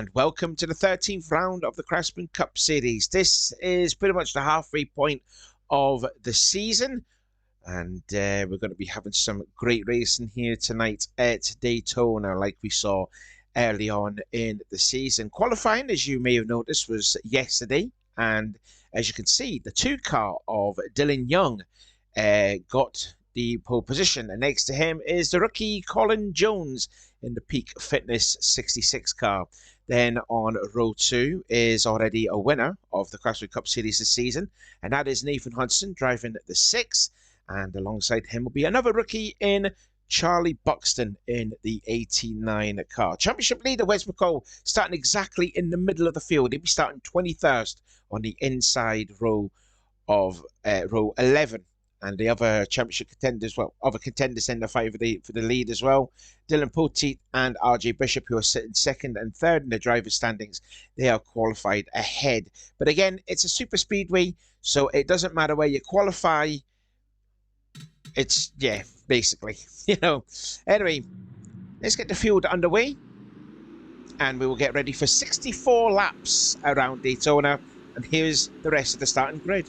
and welcome to the 13th round of the Craftsman Cup Series. This is pretty much the halfway point of the season, and we're going to be having some great racing here tonight at Daytona, like we saw early on in the season. Qualifying, as you may have noticed, was yesterday, and as you can see, the 2 car of Dylan Young got the pole position, and next to him is the rookie Colin Jones in the Peak Fitness 66 car. Then on row 2 is already a winner of the Craftsman Cup Series this season, and that is Nathan Hudson driving the 6, and alongside him will be another rookie in Charlie Buxton in the 89 car. Championship leader Wes McCall starting exactly in the middle of the field. He'll be starting 23rd on the inside row of row 11. And the other championship contenders, well, other contenders in the fight for the lead as well. Dylan Poteet and RJ Bishop, who are sitting 2nd and 3rd in the driver's standings, they are qualified ahead. But again, it's a super speedway, so it doesn't matter where you qualify. It's, yeah, basically, you know. Anyway, let's get the field underway, and we will get ready for 64 laps around Daytona. And here's the rest of the starting grid.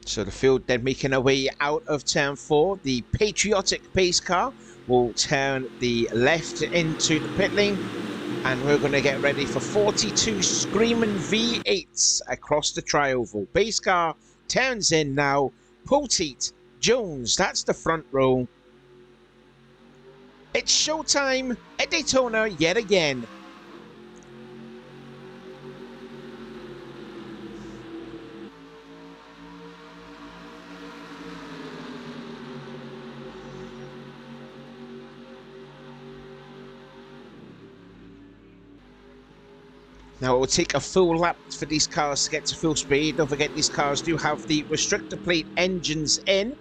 So the field then making our way out of turn 4. The patriotic pace car will turn the left into the pit lane, and we're going to get ready for 42 screaming V8s across the tri-oval. Pace car turns in now. Poteet, Jones, that's the front row. It's showtime at Daytona yet again. Now, it will take a full lap for these cars to get to full speed. Don't forget, these cars do have the restrictor plate engines in.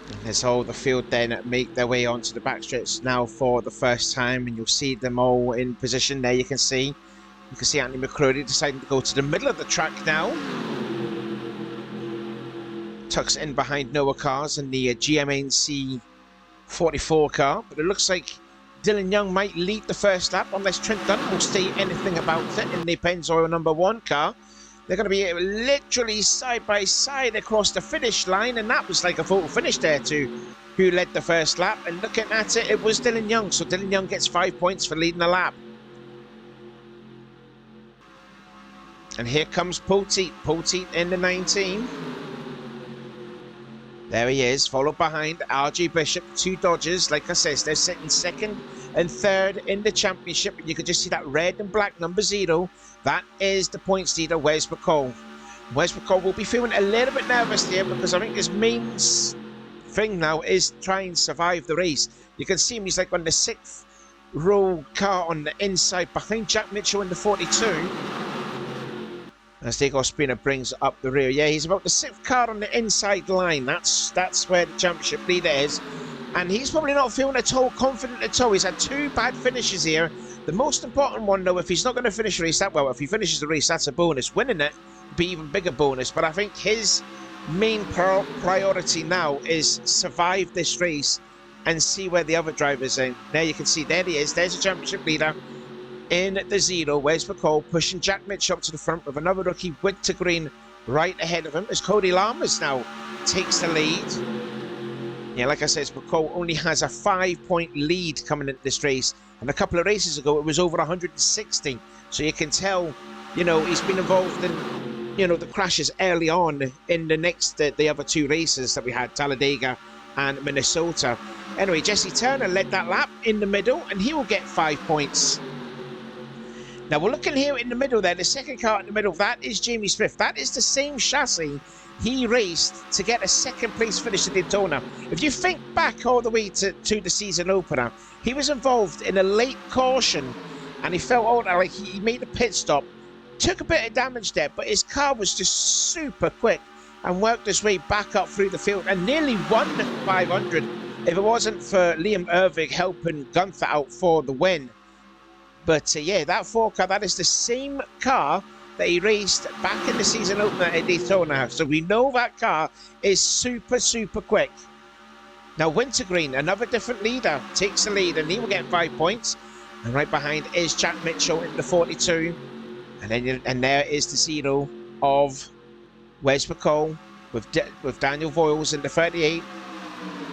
And there's all the field then make their way onto the backstretch now for the first time. And you'll see them all in position there. You can see Anthony McCrory deciding to go to the middle of the track now. Tucks in behind Noah cars and the GMNC 44 car. But it looks like Dylan Young might lead the first lap unless Trent Dunn will say anything about it in the Pennzoil number 1 car. They're going to be literally side by side across the finish line, and that was like a photo finish there to who led the first lap. And looking at it, it was Dylan Young, so Dylan Young gets 5 points for leading the lap. And here comes Poteet in the 19. There he is, followed behind RJ Bishop, 2 Dodgers. Like I said, they're sitting 2nd and 3rd in the championship. And you can just see that red and black number 0. That is the points leader, Wes McCall. Wes McCall will be feeling a little bit nervous here because I think his main thing now is try and survive the race. You can see him, he's like on the 6th row car on the inside behind Jack Mitchell in the 42. As Diego Spina brings up the rear. Yeah, he's about the 6th car on the inside line. That's where the championship leader is. And he's probably not feeling at all confident at all. He's had 2 bad finishes here. The most important one, though, if he's not going to finish the race that well, if he finishes the race, that's a bonus. Winning it would be even bigger bonus. But I think his main priority now is survive this race and see where the other drivers are. There you can see, there he is. There's the championship leader. In the 0, Wes McCall pushing Jack Mitch up to the front with another rookie, Wintergreen, right ahead of him as Cody Lammers now takes the lead. Yeah, like I said, McCall only has a 5-point lead coming into this race. And a couple of races ago, it was over 160. So you can tell, you know, he's been involved in, you know, the crashes early on in the other two races that we had, Talladega and Minnesota. Anyway, Jesse Turner led that lap in the middle, and he will get 5 points. Now, we're looking here in the middle there, the second car in the middle, that is Jamie Smith. That is the same chassis he raced to get a second place finish at Daytona. If you think back all the way to the season opener, he was involved in a late caution, and he felt like he made a pit stop, took a bit of damage there, but his car was just super quick and worked his way back up through the field and nearly won the 500 if it wasn't for Liam Ervig helping Gunther out for the win. But yeah, that 4 car, that is the same car that he raced back in the season opener at Daytona. So we know that car is super, super quick. Now Wintergreen, another different leader, takes the lead, and he will get 5 points. And right behind is Jack Mitchell in the 42. And there is the 0 of Wes McCall with Daniel Voiles in the 38.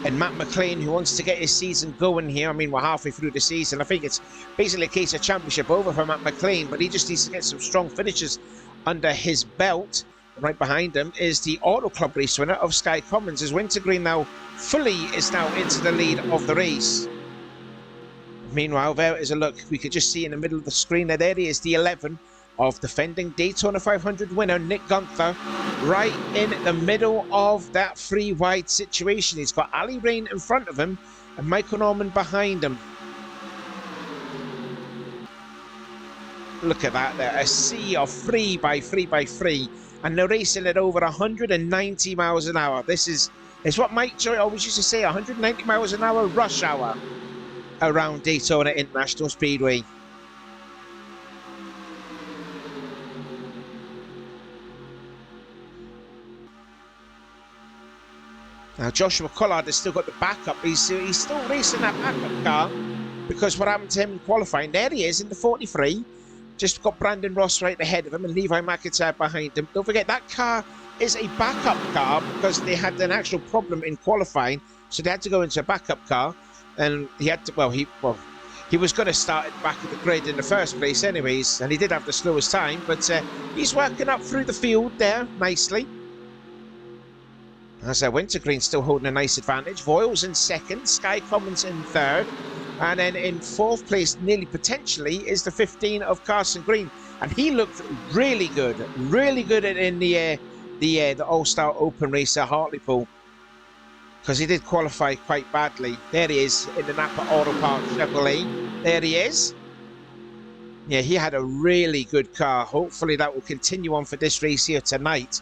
And Matt McLean, who wants to get his season going here. I mean, we're halfway through the season. I think it's basically a case of championship over for Matt McLean, but he just needs to get some strong finishes under his belt. Right behind him is the Auto Club race winner of Sky Commons, as Wintergreen now is now into the lead of the race. Meanwhile, there is a look. We could just see in the middle of the screen there he is, the 11 of defending Daytona 500 winner Nick Gunther, right in the middle of that 3 wide situation. He's got Ali Rain in front of him and Michael Norman behind him. Look at that there, a sea of 3 by 3 by 3, and they're racing at over 190 miles an hour. This is what Mike Joy always used to say, 190 miles an hour rush hour around Daytona International Speedway. Now Joshua Collard has still got the backup. He's still racing that backup car because what happened to him in qualifying? There he is in the 43. Just got Brandon Ross right ahead of him and Levi McIntyre behind him. Don't forget that car is a backup car because they had an actual problem in qualifying, so they had to go into a backup car, and he had to. He was going to start at the back of the grid in the first place, anyways, and he did have the slowest time, but he's working up through the field there nicely. As Wintergreen still holding a nice advantage. Voiles in second, Sky Commons in third, and then in 4th place, nearly potentially, is the 15 of Carson Green, and he looked really good in the All-Star Open race at Hartlepool, because he did qualify quite badly. There he is in the Napa Auto Park Chevrolet. There he is. Yeah, he had a really good car. Hopefully that will continue on for this race here tonight.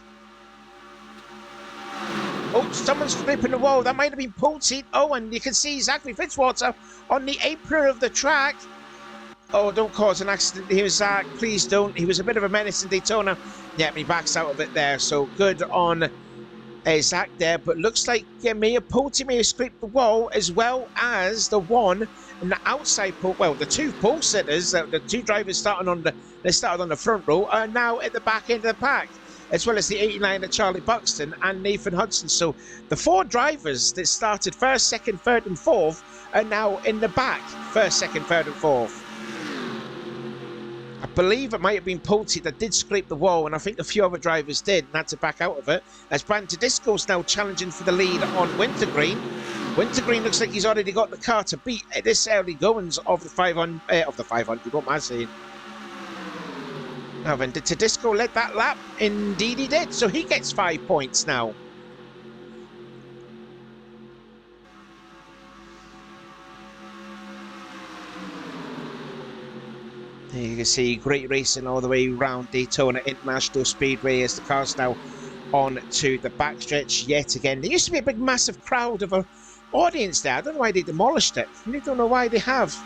Oh, someone's flipping the wall. That might have been Pulte. Oh, and you can see Zachary Fitzwater on the apron of the track. Oh, don't cause an accident here, Zach. Please don't. He was a bit of a menace in Daytona. Yeah, he backs out of it there. So good on Zach there. But looks like Pulte may have scraped the wall, as well as the one in the outside pole. Well, the 2 pole sitters, the 2 drivers started on the front row, are now at the back end of the pack, as well as the 89 of Charlie Buxton and Nathan Hudson. So the 4 drivers that started 1st, 2nd, 3rd and 4th are now in the back, 1st, 2nd, 3rd and 4th. I believe it might have been Pulte that did scrape the wall, and I think a few other drivers did and had to back out of it, as Brandon Tedesco's now challenging for the lead on Wintergreen. Wintergreen looks like he's already got the car to beat at this early goings of the 500, what am I saying? Now then, did Tedesco let that lap? Indeed he did, so he gets 5 points now. There you can see great racing all the way around Daytona International Speedway as the car's now on to the backstretch yet again. There used to be a big massive crowd of an audience there. I don't know why they demolished it. I don't know why they have.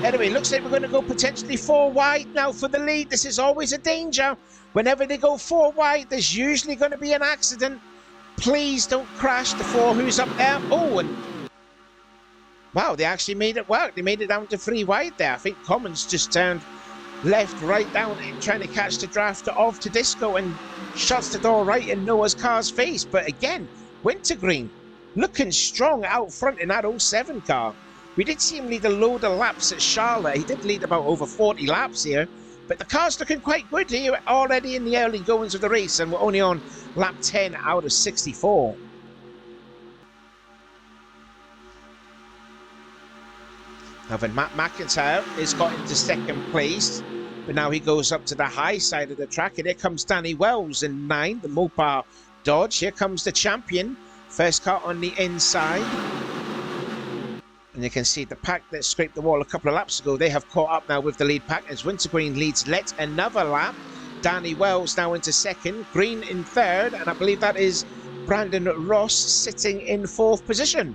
Anyway, looks like we're going to go potentially 4 wide now for the lead. This is always a danger. Whenever they go 4 wide, there's usually going to be an accident. Please don't crash the 4 who's up there. Oh, and wow, they actually made it work. They made it down to 3 wide there. I think Commons just turned left, right down, trying to catch the draft of Tedesco and shuts the door right in Noah's car's face. But again, Wintergreen looking strong out front in that 07 car. We did see him lead a load of laps at Charlotte. He did lead about over 40 laps here, but the car's looking quite good here already in the early goings of the race, and we're only on lap 10 out of 64. Now then, Matt McIntyre has got into second place, but now he goes up to the high side of the track, and here comes Danny Wells in 9, the Mopar Dodge. Here comes the champion, first car on the inside. And you can see the pack that scraped the wall a couple of laps ago, they have caught up now with the lead pack as Wintergreen leads Let another lap. Danny Wells now into second, Green in third, and I believe that is Brandon Ross sitting in fourth position.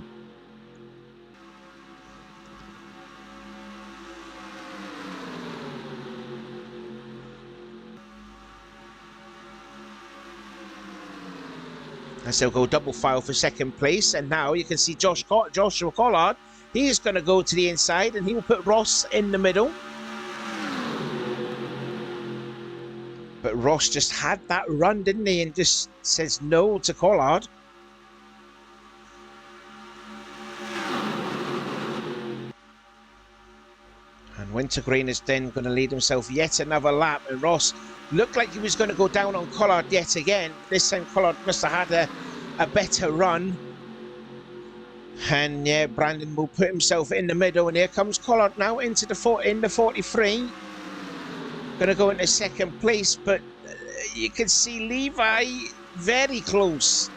As they'll go double file for second place, and now you can see Joshua Collard. He's going to go to the inside, and he will put Ross in the middle. But Ross just had that run, didn't he? And just says no to Collard. And Wintergreen is then going to lead himself yet another lap. And Ross looked like he was going to go down on Collard yet again. This time Collard must have had a better run. And yeah, Brandon will put himself in the middle, and here comes Collard now into the 43. Going to go into second place, but you can see Levi very close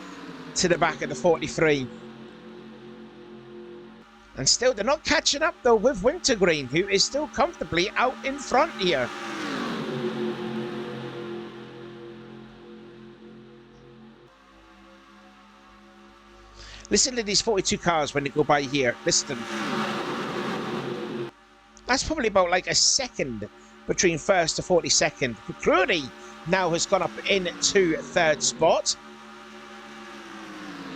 to the back of the 43. And still, they're not catching up though with Wintergreen, who is still comfortably out in front here. Listen to these 42 cars when they go by here. Listen to them. That's probably about like a second between first to 42nd. McCrory now has gone up into third spot.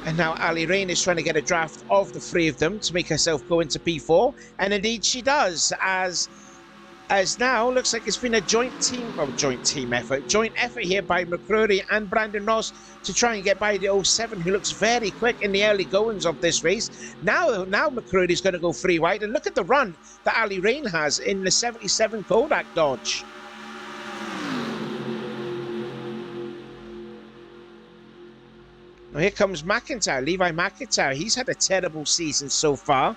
And now Ali Rain is trying to get a draft of the three of them to make herself go into P4. And indeed she does, as now looks like it's been a joint effort here by McCrory and Brandon Ross to try and get by the 07, who looks very quick in the early goings of this race. Now McCrory is going to go free wide, and look at the run that Ali Rain has in the 77 Kodak Dodge. Now here comes McIntyre, Levi McIntyre. He's had a terrible season so far.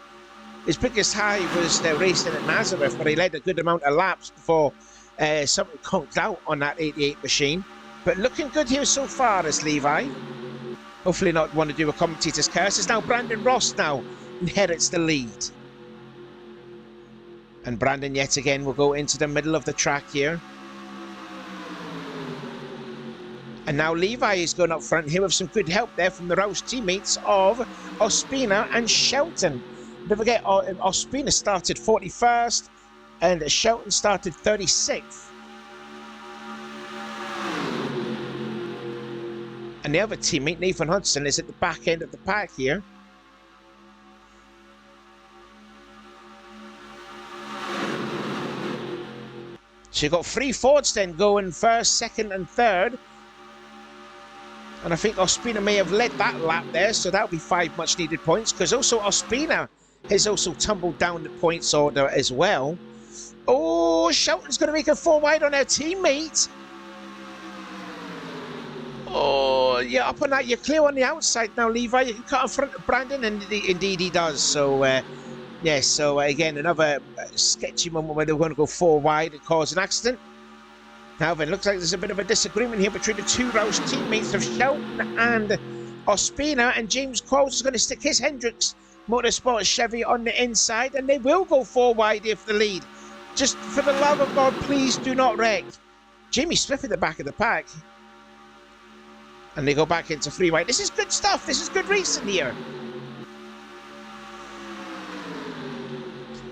His biggest high was racing at Nazareth, where he led a good amount of laps before something conked out on that 88 machine. But looking good here so far as Levi. Hopefully not want to do a commentator's curse. It's now Brandon Ross now inherits the lead. And Brandon yet again will go into the middle of the track here. And now Levi is going up front here with some good help there from the Roush teammates of Ospina and Shelton. Don't forget, Ospina started 41st and Shelton started 36th. And the other teammate, Nathan Hudson, is at the back end of the pack here. So you've got three Fords then going first, second and third. And I think Ospina may have led that lap there, so that'll be 5 much needed points, because also Ospina has also tumbled down the points order as well. Oh, Shelton's going to make a 4 wide on her teammate. Oh, yeah, up on that. You're clear on the outside now, Levi. You can cut in front of Brandon, and indeed he does. So, yes, so again, another sketchy moment where they're going to go 4 wide and cause an accident. Now then, looks like there's a bit of a disagreement here between the two Roush teammates of Shelton and Ospina, and James Qualls is going to stick his Hendricks Motorsport Chevy on the inside, and they will go 4 wide here for the lead. Just for the love of God, please do not wreck. Jamie Smith at the back of the pack. And they go back into 3 wide. This is good stuff. This is good racing here.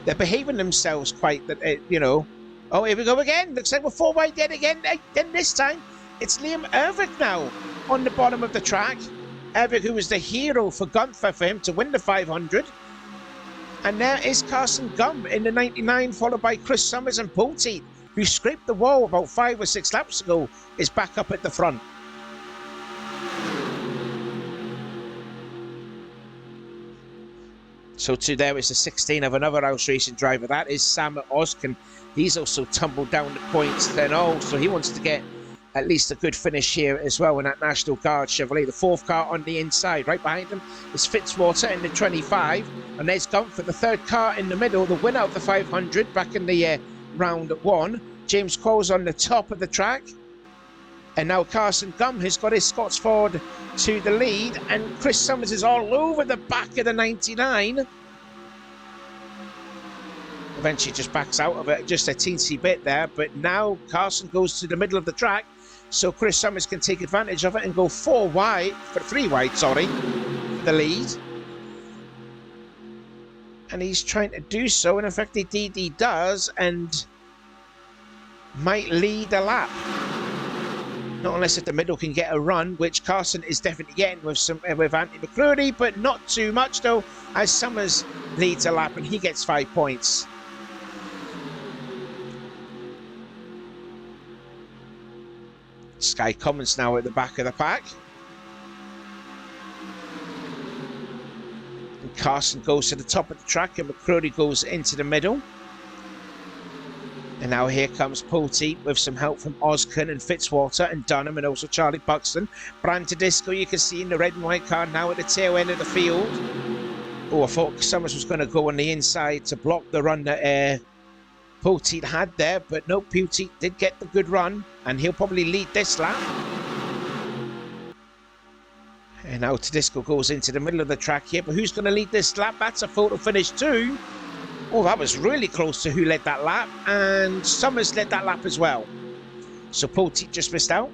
They're behaving themselves quite, you know. Oh, here we go again. Looks like we're 4 wide yet again. Then this time, it's Liam Ervik now on the bottom of the track. Ervik, who was the hero for Gunther for him to win the 500. And there is Carson Gumb in the 99, followed by Chris Summers and Pulte, who scraped the wall about 5 or 6 laps ago, is back up at the front. So to there is the 16 of another house racing driver. That is Sam Oskin. He's also tumbled down the points then. Oh, so he wants to get at least a good finish here as well in that National Guard Chevrolet. The fourth car on the inside. Right behind him is Fitzwater in the 25. And there's Gunther, the third car in the middle, the winner of the 500 back in the round one. James Quoll's on the top of the track. And now Carson Gum has got his Scots Ford to the lead. And Chris Summers is all over the back of the 99. Eventually just backs out of it just a teensy bit there. But now Carson goes to the middle of the track. So Chris Summers can take advantage of it and go 3 wide, for the lead. And he's trying to do so. And in fact, he does and might lead a lap. Not unless if the middle can get a run, which Carson is definitely getting with Anthony McCready, but not too much though, as Summers leads a lap and he gets 5 points. Sky Commons now at the back of the pack. And Carson goes to the top of the track and McCready goes into the middle. And now here comes Poteet with some help from Oskin and Fitzwater and Dunham and also Charlie Buxton. Brand Tedesco, you can see in the red and white car now at the tail end of the field. Oh, I thought Summers was going to go on the inside to block the run that Poteet had there, but no, Poteet did get the good run and he'll probably lead this lap. And now Tedesco goes into the middle of the track here, but who's going to lead this lap? That's a photo finish too. Oh, that was really close to who led that lap, and Summers led that lap as well. So Poteet just missed out.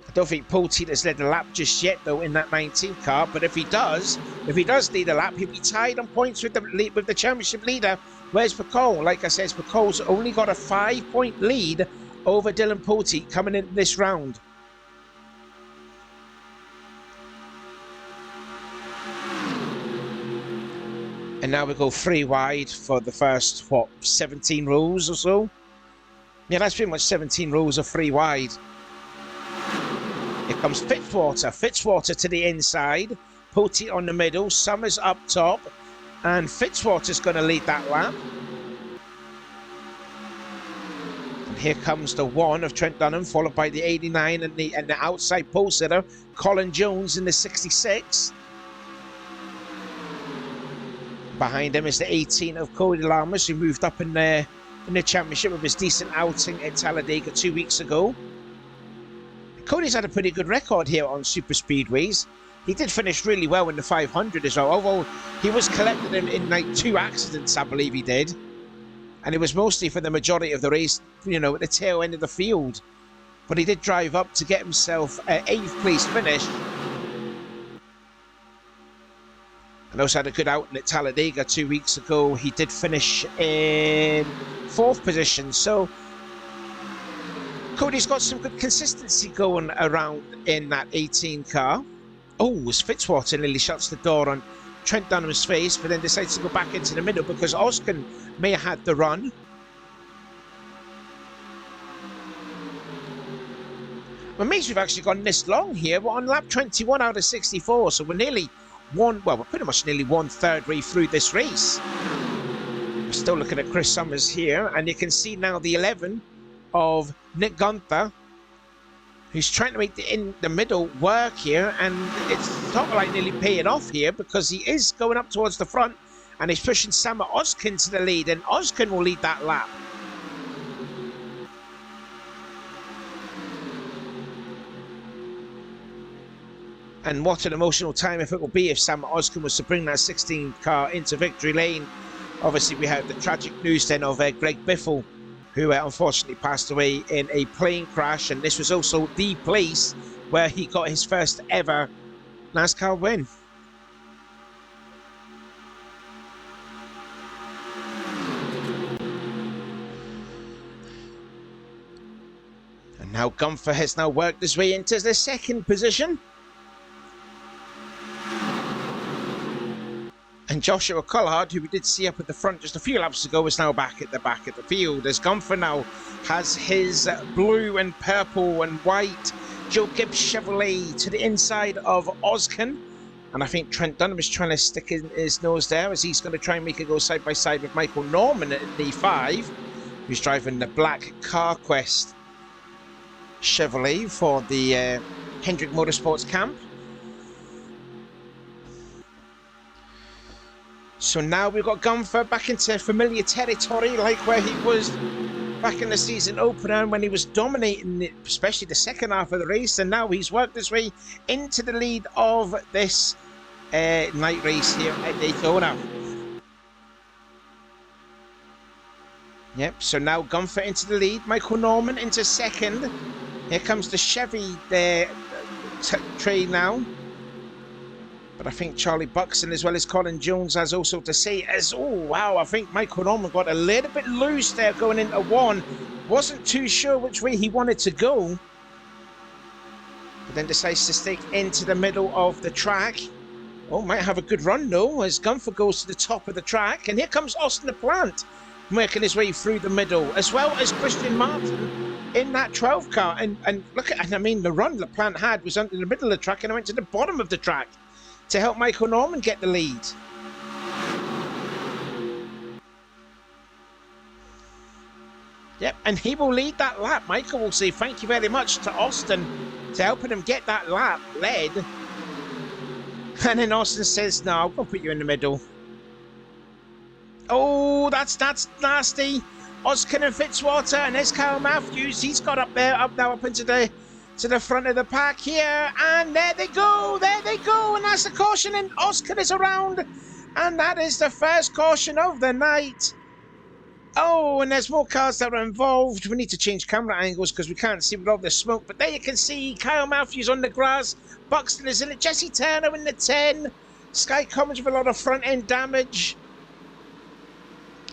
I don't think Poteet has led the lap just yet though in that 19 car, but if he does lead a lap, he'll be tied on points with the championship leader. Where's McCall? Like I said, McCall's only got a 5-point lead over Dylan Poteet coming in this round. And now we go 3 wide for the first, 17 rows or so? Yeah, that's pretty much 17 rows of 3 wide. Here comes Fitzwater. Fitzwater to the inside. Poteet on the middle. Summers up top. And Fitzwater's going to lead that lap. And here comes the 1 of Trent Dunham, followed by the 89 and the outside pole sitter, Colin Jones in the 66. Behind him is the 18 of Cody Lamas, who moved up in the championship with his decent outing at Talladega 2 weeks ago. Cody's had a pretty good record here on super speedways. He did finish really well in the 500 as well, although he was collected in like 2 accidents, I believe he did. And it was mostly for the majority of the race, you know, at the tail end of the field. But he did drive up to get himself an 8th place finish. And also had a good outing at Talladega 2 weeks ago. He did finish in 4th position. So Cody's got some good consistency going around in that 18 car. Oh, as Fitzwater nearly shuts the door on Trent Dunham's face, but then decides to go back into the middle because Oskin may have had the run. I'm amazed we've actually gone this long here. We're on lap 21 out of 64, so we're nearly we're pretty much nearly 1/3 way through this race. We're still looking at Chris Summers here, and you can see now the 11 of Nick Gunther, who's trying to make the middle work here, and it's not like nearly paying off here because he is going up towards the front and he's pushing Sam Oskin to the lead, and Oskin will lead that lap. And what an emotional time if it will be if Sam Oskin was to bring that 16 car into victory lane. Obviously we had the tragic news then of Greg Biffle, who unfortunately passed away in a plane crash, and this was also the place where he got his first ever NASCAR win. And now Gunther has now worked his way into the 2nd position. And Joshua Collard, who we did see up at the front just a few laps ago, is now back at the back of the field, as Gunther now has his blue and purple and white Joe Gibbs Chevrolet to the inside of Oskin. And I think Trent Dunham is trying to stick his nose there as he's going to try and make it go side by side with Michael Norman at D5, who's driving the black CarQuest Chevrolet for the Hendrick Motorsports camp. So now we've got Gunther back into familiar territory, like where he was back in the season opener when he was dominating, especially the second half of the race, and now he's worked his way into the lead of this night race here at Daytona. Yep, so now Gunther into the lead, Michael Norman into second. Here comes the Chevy trade now. But I think Charlie Buxton as well as Colin Jones has also to say as, oh wow, I think Michael Norman got a little bit loose there going into one. Wasn't too sure which way he wanted to go. But then decides to stick into the middle of the track. Oh, might have a good run though as Gunther goes to the top of the track. And here comes Austin LaPlante making his way through the middle, as well as Christian Martin in that 12 car. And look at, I mean, the run LaPlante had was under the middle of the track and went to the bottom of the track to help Michael Norman get the lead. Yep, and he will lead that lap. Michael will say thank you very much to Austin to helping him get that lap led. And then Austin says, no, I'll go put you in the middle. Oh, that's nasty. Oscar and Fitzwater, and there's Kyle Matthews. He's got up there, up into the front of the pack here, and there they go, and that's the caution, and Oscar is around, and that is the first caution of the night. Oh, and there's more cars that are involved. We need to change camera angles because we can't see with all the smoke, but there you can see Kyle Matthews on the grass, Buxton is in it, Jesse Turner in the 10, Sky Commons with a lot of front end damage.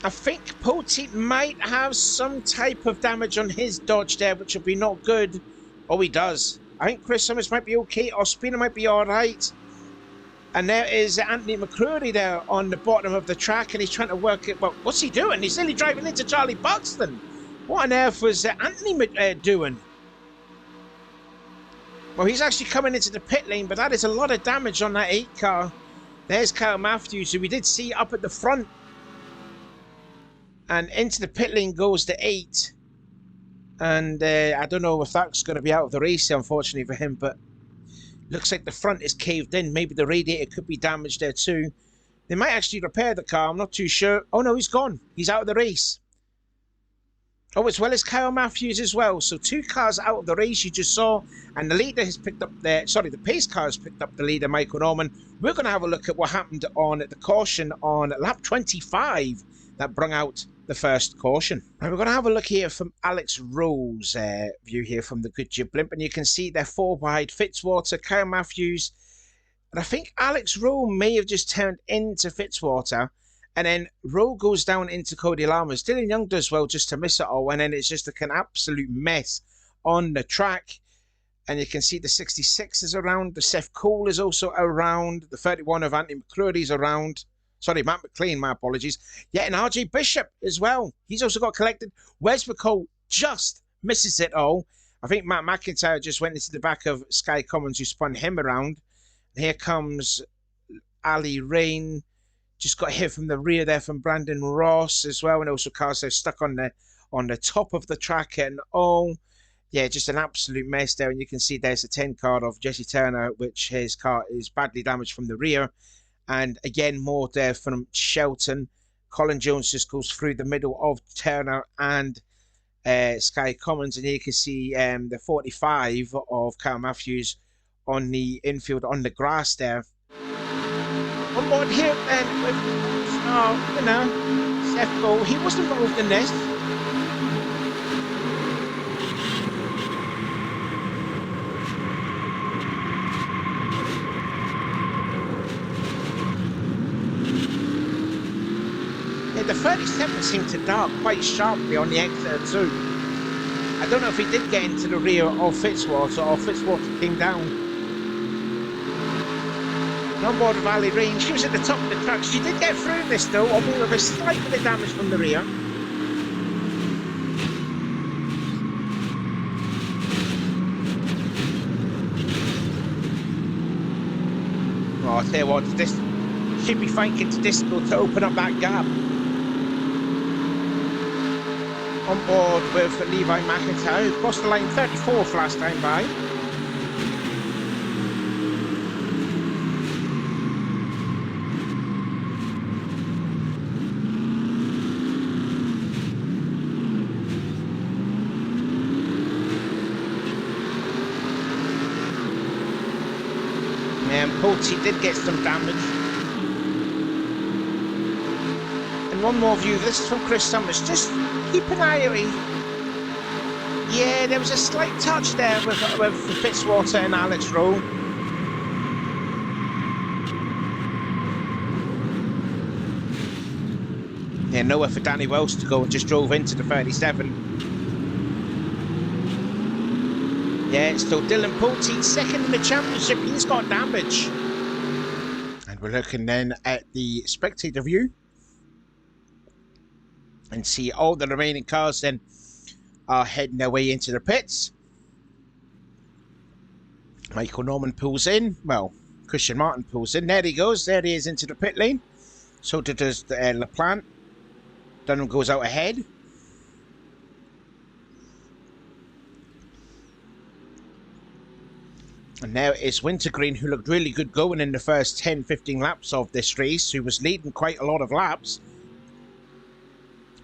I think Poteet might have some type of damage on his Dodge there, which will be not good. Oh, he does. I think Chris Summers might be okay. Ospina might be all right. And there is Anthony McCrory there on the bottom of the track, and he's trying to work it. Well, what's he doing? He's nearly driving into Charlie Buxton. What on earth was Anthony doing? Well, he's actually coming into the pit lane, but that is a lot of damage on that 8 car. There's Kyle Matthews, who we did see up at the front. And into the pit lane goes the 8. And I don't know if that's going to be out of the race, unfortunately for him, but looks like the front is caved in. Maybe the radiator could be damaged there too. They might actually repair the car. I'm not too sure. Oh no, he's gone. He's out of the race. Oh, as well as Kyle Matthews as well. So 2 cars out of the race you just saw. And the leader has picked up the pace car has picked up the leader, Michael Norman. We're going to have a look at what happened on the caution on lap 25 that brung out the first caution. Right, we're going to have a look here from Alex Rowe's view here from the Goodyear blimp, and you can see they're 4 wide. Fitzwater, Kyle Matthews, and I think Alex Rowe may have just turned into Fitzwater, and then Rowe goes down into Cody Lammers. Dylan Young does well just to miss it all, and then it's just an absolute mess on the track. And you can see the 66 is around, the Seth Cole is also around, the 31 of Anthony McCrory is around. Sorry, Matt McLean, my apologies. Yeah, and RJ Bishop as well. He's also got collected. Wes McCall just misses it all. I think Matt McIntyre just went into the back of Sky Commons, who spun him around. And here comes Ali Rain. Just got hit from the rear there from Brandon Ross as well. And also cars are stuck on the top of the track. And oh, yeah, just an absolute mess there. And you can see there's a 10 card of Jesse Turner, which his car is badly damaged from the rear. And again, more there from Shelton. Colin Jones just goes through the middle of Turner and Sky Commons. And here you can see the 45 of Kyle Matthews on the infield on the grass there. On board here then with, Seth Cole. He was involved in this. The 37 seemed to dart quite sharply on the exit too. I don't know if he did get into the rear of Fitzwater or Fitzwater came down. And on board of Ali Rain, she was at the top of the track. She did get through this though, although with a slight bit of damage from the rear. Oh, I'll tell you what, this should be thanking to Disco to open up that gap. On board with Levi McIntyre, who crossed the line 34th last time by. Pulte did get some damage. And one more view, this is from Chris Summers. Just keep an eye out. Yeah, there was a slight touch there with Fitzwater and Alex Rowe. Yeah, nowhere for Danny Wells to go and just drove into the 37. Yeah, it's still Dylan Pulte, second in the championship. He's got damage. And we're looking then at the spectator view. And see all the remaining cars then are heading their way into the pits. Michael Norman pulls in. Well, Christian Martin pulls in. There he goes. There he is into the pit lane. So does LaPlante. Dunham goes out ahead. And now it's Wintergreen, who looked really good going in the first 10-15 laps of this race, who was leading quite a lot of laps.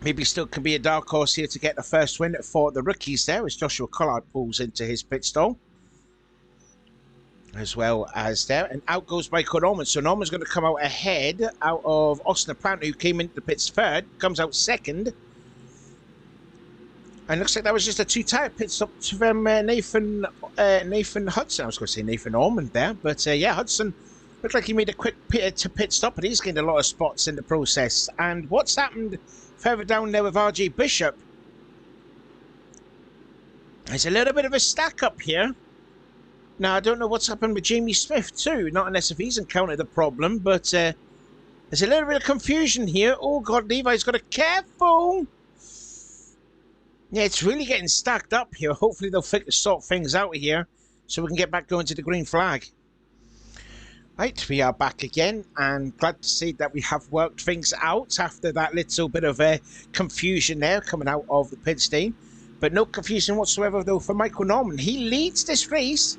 Maybe still can be a dark horse here to get the first win for the rookies there, as Joshua Collard pulls into his pit stall. As well as there. And out goes Michael Norman. So Norman's going to come out ahead out of Austin LaPlante, who came into the pits third, comes out second. And looks like that was just a two-tire pit stop from Nathan Hudson. I was going to say Nathan Ormond there. But yeah, Hudson looked like he made a quick pit stop, but he's gained a lot of spots in the process. And what's happened further down there with RJ Bishop? There's a little bit of a stack up here. Now, I don't know what's happened with Jamie Smith too. Not unless if he's encountered a problem. But there's a little bit of confusion here. Oh, God, Levi's got to careful. Yeah, it's really getting stacked up here. Hopefully they'll sort things out here so we can get back going to the green flag. Right, we are back again, and glad to see that we have worked things out after that little bit of confusion there coming out of the pit stay. But no confusion whatsoever though for Michael Norman. He leads this race,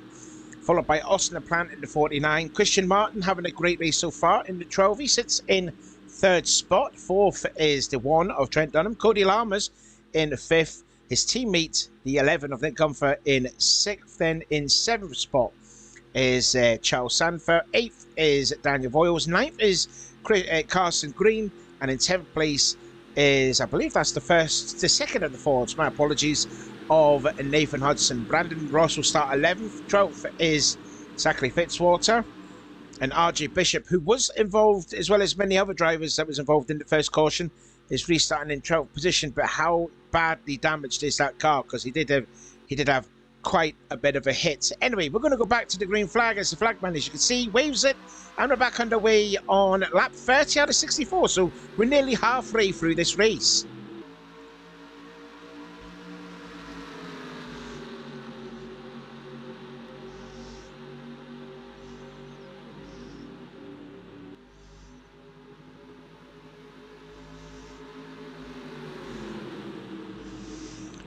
followed by Austin LaPlante in the 49. Christian Martin having a great race so far in the 12. He sits in third spot. Fourth is the one of Trent Dunham. Cody Lammers in fifth. His teammate, the 11 of Nick Gunther, in sixth. Then in seventh spot is Charles Sanford. Eighth is Daniel Voiles. Ninth is Carson Green. And in 10th place is, I believe that's the second of the Fords, my apologies, of Nathan Hudson. Brandon Ross will start 11th. 12th is Zachary Fitzwater. And RJ Bishop, who was involved, as well as many other drivers that was involved in the first caution, is restarting in 12th position. But how badly damaged is that car? Because he did have quite a bit of a hit. Anyway, we're going to go back to the green flag as the flagman, as you can see, waves it. And we're back underway on lap 30 out of 64. So we're nearly halfway through this race.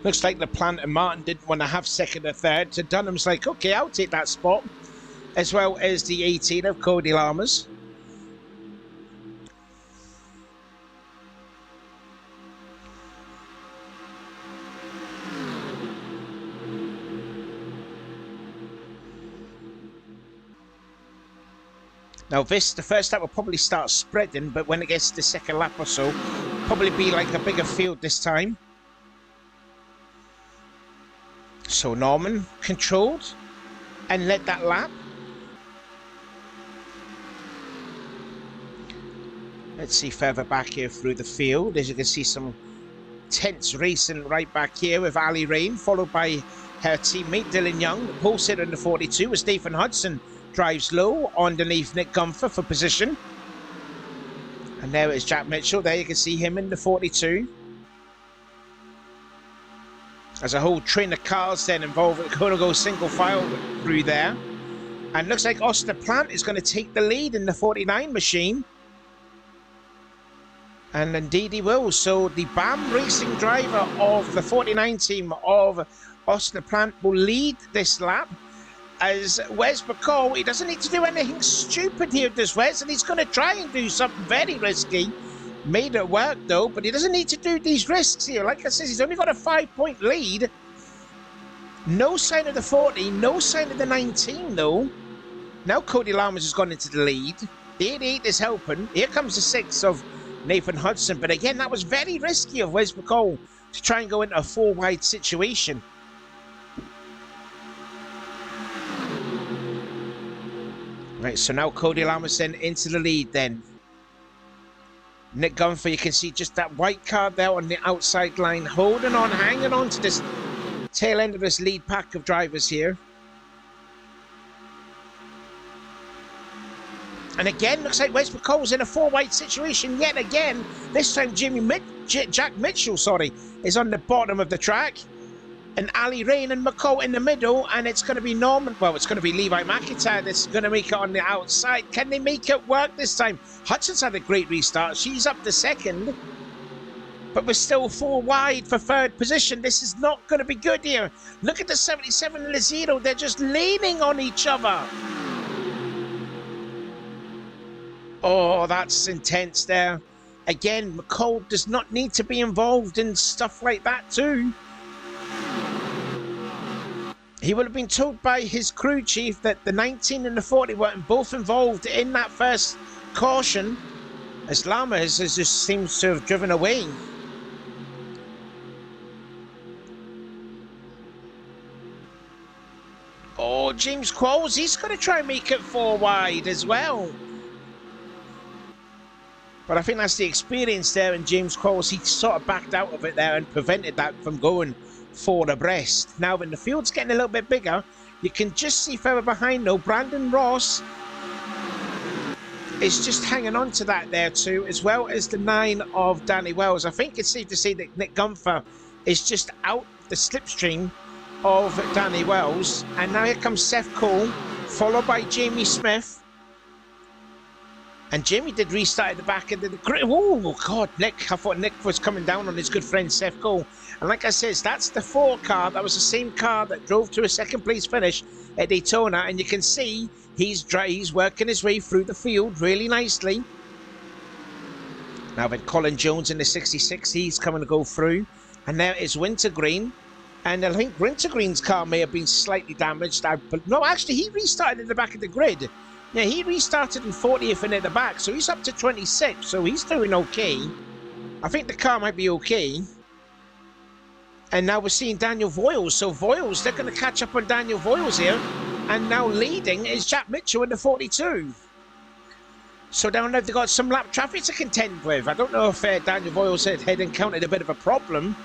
Looks like LaPlante and Martin didn't want to have second or third. So Dunham's like, okay, I'll take that spot. As well as the 18 of Cody Lammers. Now the first lap will probably start spreading, but when it gets to the second lap or so, probably be like a bigger field this time. So Norman controlled and led that lap. Let's see further back here through the field. As you can see, some tense racing right back here with Ali Rain, followed by her teammate Dylan Young. The pole sitter in the 42 as Nathan Hudson drives low underneath Nick Gunther for position. And there is Jack Mitchell. There you can see him in the 42. As a whole train of cars then involved, going to go single file through there. And looks like Austin Plant is going to take the lead in the 49 machine. And indeed he will. So the BAM Racing driver of the 49 team of Austin Plant will lead this lap. As Wes McCall, he doesn't need to do anything stupid here, does Wes? And he's going to try and do something very risky. Made it work though, but he doesn't need to do these risks here. Like I said, he's only got a 5-point lead. No sign of the 40, no sign of the 19 though. Now Cody Lammers has gone into the lead. The 88 is helping. Here comes the 6 of Nathan Hudson. But again, that was very risky of Wes McCall to try and go into a 4-wide situation. Right, so now Cody Lammers then into the lead then. Nick Gunfer, you can see just that white car there on the outside line, holding on, hanging on to this tail end of this lead pack of drivers here. And again, looks like Wes McCall's in a 4-wide situation yet again. This time Jack Mitchell, is on the bottom of the track. And Ali Rain and McCall in the middle. And it's going to be Norman. Well, it's going to be Levi McIntyre that's going to make it on the outside. Can they make it work this time? Hudson's had a great restart. She's up to second. But we're still 4 wide for 3rd position. This is not going to be good here. Look at the 77 and the 0. They're just leaning on each other. Oh, that's intense there. Again, McCall does not need to be involved in stuff like that too. He would have been told by his crew chief that the 19 and the 40 were both involved in that first caution, as Lammers just seems to have driven away. Oh, James Qualls, he's going to try and make it 4 wide as well. But I think that's the experience there in James Qualls. He sort of backed out of it there and prevented that from going 4 abreast. Now, when the field's getting a little bit bigger, you can just see further behind, though, Brandon Ross is just hanging on to that there too, as well as the 9 of Danny Wells. I think it's safe to say that Nick Gunfer is just out the slipstream of Danny Wells. And now here comes Seth Cole, followed by Jamie Smith. And Jamie did restart at the back end of the grid. Oh, God, Nick. I thought Nick was coming down on his good friend Seth Cole. And like I said, that's the 4 car. That was the same car that drove to a 2nd place finish at Daytona. And you can see he's working his way through the field really nicely. Now then, Colin Jones in the 66, he's coming to go through. And there is Wintergreen. And I think Wintergreen's car may have been slightly damaged. But no, actually, he restarted at the back of the grid. Yeah, he restarted in 40th and at the back, so he's up to 26, so he's doing okay. I think the car might be okay. And now we're seeing Daniel Voiles, so Voiles, they're going to catch up on Daniel Voiles here. And now leading is Jack Mitchell in the 42. So down there they've got some lap traffic to contend with. I don't know if Daniel Voiles had encountered a bit of a problem,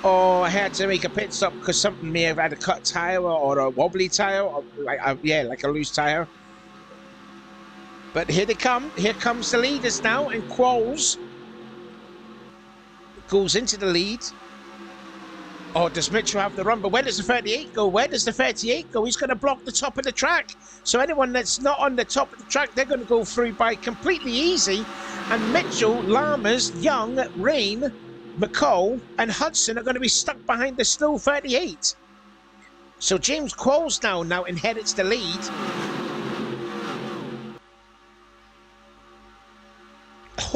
or had to make a pit stop because something may have had a cut tyre or a wobbly tyre, or like a loose tyre. But here they come. Here comes the leaders now. And Qualls goes into the lead. Oh, does Mitchell have the run? But where does the 38 go? Where does the 38 go? He's going to block the top of the track. So anyone that's not on the top of the track, they're going to go through by completely easy. And Mitchell, Lammers, Young, Rain, McCall and Hudson are going to be stuck behind the slow 38. So James Qualls now inherits the lead.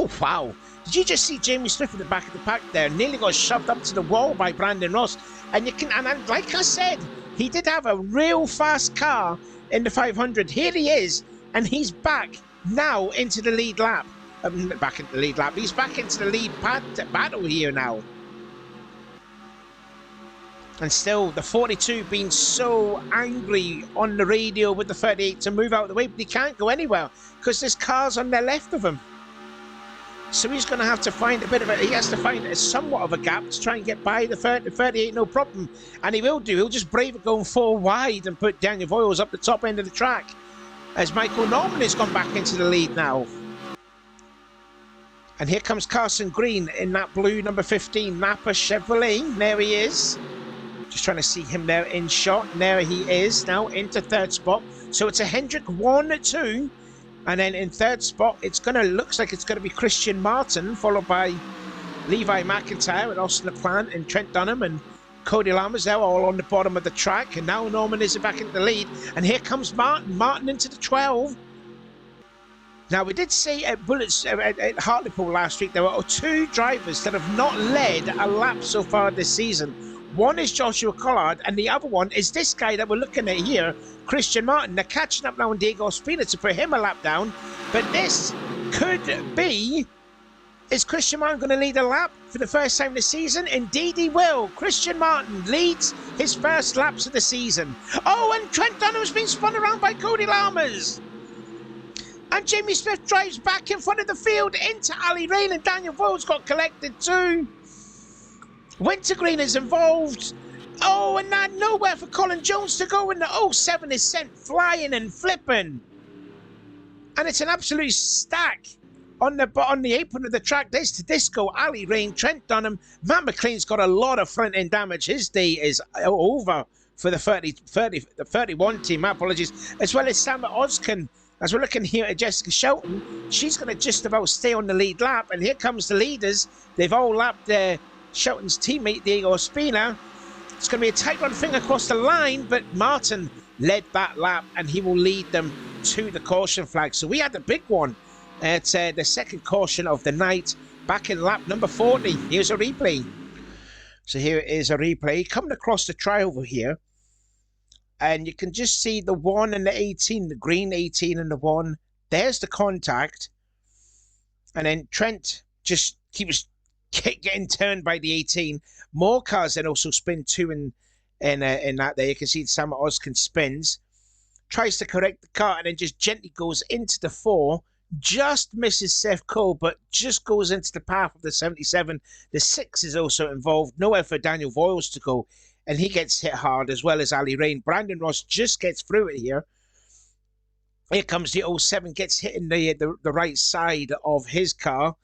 Oh, wow. Did you just see Jamie Smith at the back of the pack there? Nearly got shoved up to the wall by Brandon Ross. And like I said, he did have a real fast car in the 500. Here he is, and he's back now into the lead lap. Back into the lead lap. He's back into the lead battle here now. And still, the 42 being so angry on the radio with the 38 to move out of the way, but he can't go anywhere because there's cars on the left of him. So he's going to have to find he has to find somewhat of a gap to try and get by the 38, no problem. And he will do. He'll just brave it going 4 wide and put Daniel Voiles up the top end of the track. As Michael Norman has gone back into the lead now. And here comes Carson Green in that blue number 15 Napa Chevrolet. There he is. Just trying to see him there in shot. And there he is now into third spot. So it's a Hendrick 1-2. And then in third spot, looks like it's going to be Christian Martin, followed by Levi McIntyre and Austin LaPlante and Trent Dunham and Cody Lammers there, all on the bottom of the track. And now Norman is back into the lead. And here comes Martin. Martin into the 12. Now, we did see at Hartlepool last week, there were 2 drivers that have not led a lap so far this season. One is Joshua Collard, and the other one is this guy that we're looking at here, Christian Martin. They're catching up now on Diego Espina to put him a lap down. But this could be... Is Christian Martin going to lead a lap for the first time this season? Indeed he will. Christian Martin leads his first laps of the season. Oh, and Trent Dunham's been spun around by Cody Lammers. And Jamie Smith drives back in front of the field into Ali Rain, and Daniel Voles got collected too. Wintergreen is involved. Oh, and now nowhere for Colin Jones to go, and the 07 is sent flying and flipping. And it's an absolute stack on the apron of the track. There's Tedesco, Ali Rain, Trent Dunham. Matt McLean's got a lot of front end damage. His day is over for the 31 team, my apologies, as well as Sam Oskin. As we're looking here at Jessica Shelton, she's going to just about stay on the lead lap. And here comes the leaders. They've all lapped Shelton's teammate, Diego Espina. It's going to be a tight run thing across the line, but Martin led that lap, and he will lead them to the caution flag. So we had the big one at the second caution of the night, back in lap number 40. Here's a replay. So here is a replay coming across the tri-over here. And you can just see the 1 and the 18, the green 18 and the 1. There's the contact. And then Trent just keeps getting turned by the 18. More cars then also spin 2 in that there. You can see Sam Oskin spins. Tries to correct the car and then just gently goes into the 4. Just misses Seth Cole, but just goes into the path of the 77. The 6 is also involved. Nowhere for Daniel Voiles to go. And he gets hit hard, as well as Ali Rain. Brandon Ross just gets through it here. Here comes the 07, gets hit in the right side of his car.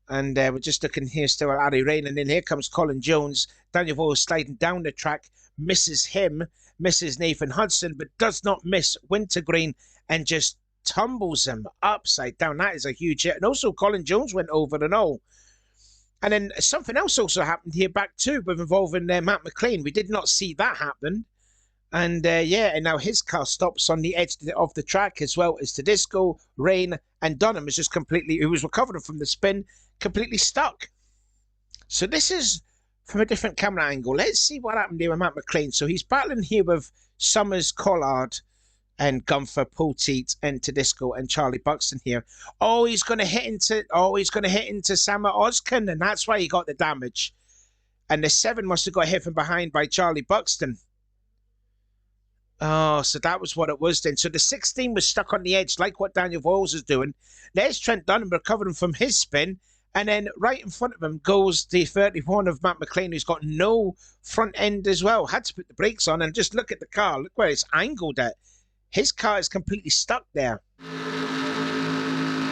And we're just looking here still at Ali Rain. And then here comes Colin Jones. Daniel Voiles sliding down the track. Misses him. Misses Nathan Hudson, but does not miss Wintergreen. And just tumbles him upside down. That is a huge hit. And also Colin Jones went over and all. And then something else also happened here back too, with involving Matt McLean. We did not see that happen. And and now his car stops on the edge of the track, as well as Tedesco, Rain, and Dunham is just completely, who was recovering from the spin, completely stuck. So this is from a different camera angle. Let's see what happened here with Matt McLean. So he's battling here with Summers, Collard, and Gunther, Poteet, and Tedesco, and Charlie Buxton here. Oh, he's going to hit into Sam Oskin, and that's why he got the damage. And the 7 must have got hit from behind by Charlie Buxton. Oh, so that was what it was then. So the 16 was stuck on the edge, like what Daniel Voiles is doing. There's Trent Dunham recovering from his spin, and then right in front of him goes the 31 of Matt McLean, who's got no front end as well. Had to put the brakes on, and just look at the car. Look where it's angled at. His car is completely stuck there.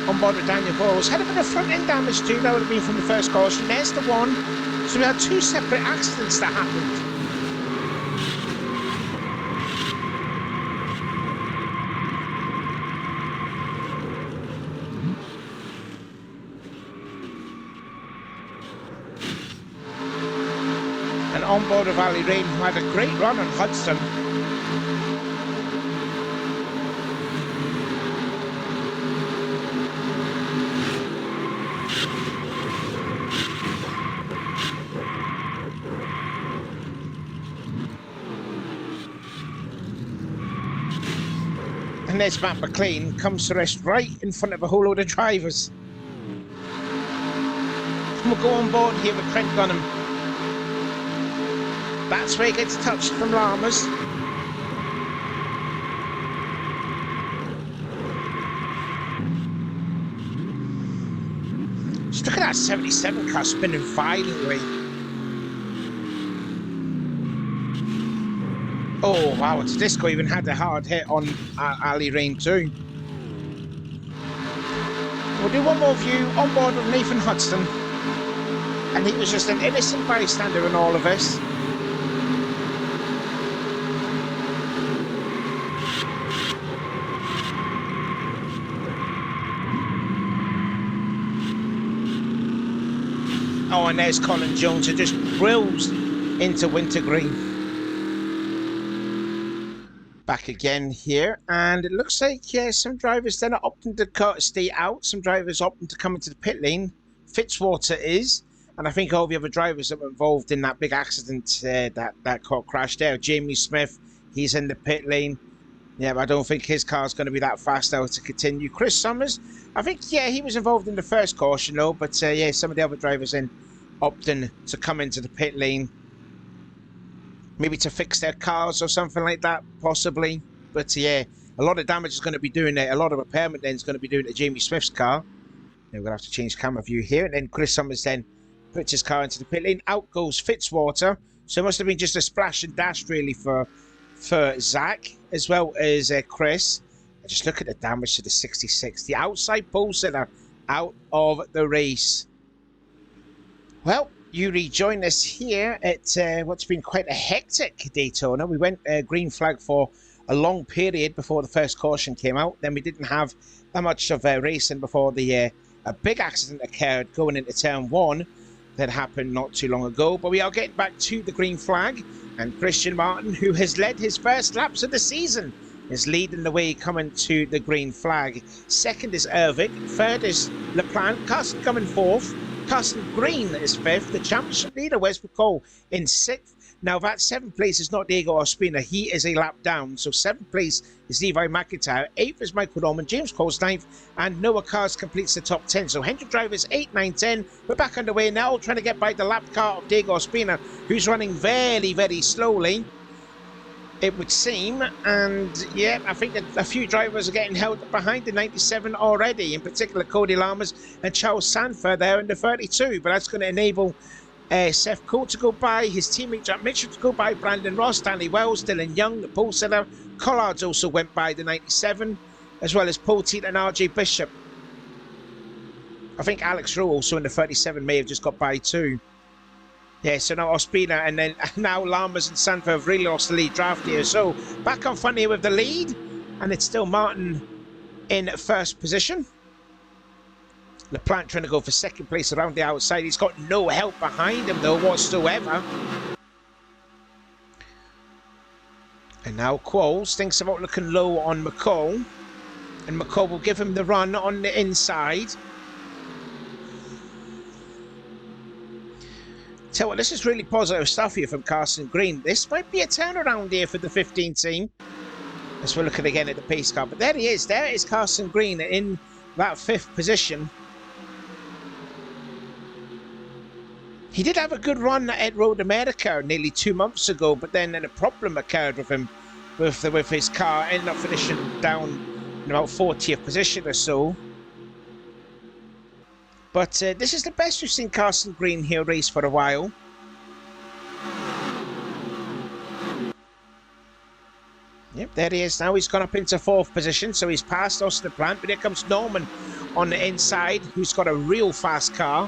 On board with Daniel Voiles. Had a bit of front end damage too. That would have been from the first caution. There's the 1. So we had 2 separate accidents that happened. And on board with Ali Rain, who had a great run on Hudson. And there's Matt McLean, comes to rest right in front of a whole load of drivers. And we'll go on board here with Trent Dunham. That's where he gets touched from Lammers. Just look at that 77 car spinning violently. Oh wow, Tedesco even had a hard hit on Ali Rain too. We'll do one more view on board with Nathan Hudson. And he was just an innocent bystander in all of this. Oh, and there's Colin Jones, who just drills into wintergreen. Back again here, and it looks like some drivers then are opting to stay out. Some drivers opting to come into the pit lane. Fitzwater is, and I think all the other drivers that were involved in that big accident that car crash there. Jamie Smith, he's in the pit lane. Yeah, but I don't think his car's going to be that fast now to continue. Chris Summers, I think, yeah, he was involved in the first caution though, but yeah, some of the other drivers in opting to come into the pit lane. Maybe to fix their cars or something like that, possibly. But yeah, a lot of damage is going to be doing it. A lot of repairment then is going to be doing to Jamie Smith's car. Now we're going to have to change camera view here. And then Chris Summers then puts his car into the pit lane. Out goes Fitzwater. So it must have been just a splash and dash really for Zach, as well as Chris. And just look at the damage to the 66. The outside pole sitter out of the race. Well, you rejoin us here at what's been quite a hectic Daytona. We went green flag for a long period before the first caution came out. Then we didn't have that much of racing before a big accident occurred going into turn 1 that happened not too long ago. But we are getting back to the green flag, and Christian Martin, who has led his first laps of the season, is leading the way coming to the green flag. Second is Ervik, third is LaPlante, Carson coming fourth, Carson Green is fifth, the championship leader Wes McCall in sixth. Now that seventh place is not Diego Ospina, he is a lap down, so seventh place is Levi McIntyre, eighth is Michael Norman, James Cole's ninth, and Noah Cars completes the top 10. So Hendrick drivers 8, 9, 10, we're back underway now, trying to get by the lap car of Diego Ospina, who's running very, very slowly, it would seem. And yeah, I think that a few drivers are getting held behind the 97 already, in particular Cody Lammers and Charles Sanford there in the 32, but that's going to enable Seth Cole to go by, his teammate Jack Mitchell to go by, Brandon Ross, Danny Wells, Dylan Young, the pole sitter, Collards also went by the 97, as well as Paul Teat and RJ Bishop. I think Alex Rowe also in the 37 may have just got by too. Yeah, so now Ospina and then now Lammers and Sanford have really lost the lead draft here. So back on front here with the lead, and it's still Martin in first position. LaPlante trying to go for second place around the outside. He's got no help behind him though whatsoever. And now Qualls thinks about looking low on McCall, and McCall will give him the run on the inside. Tell what, this is really positive stuff here from Carson Green. This might be a turnaround here for the 15 team. As we're looking again at the pace car. But there he is. There is Carson Green in that 5th position. He did have a good run at Road America nearly 2 months ago, but then a problem occurred with him with his car. Ended up finishing down in about 40th position or so. But this is the best we've seen Carson Green here race for a while. Yep, there he is now. He's gone up into 4th position, so he's passed Austin LaPlante. But here comes Norman on the inside, who's got a real fast car,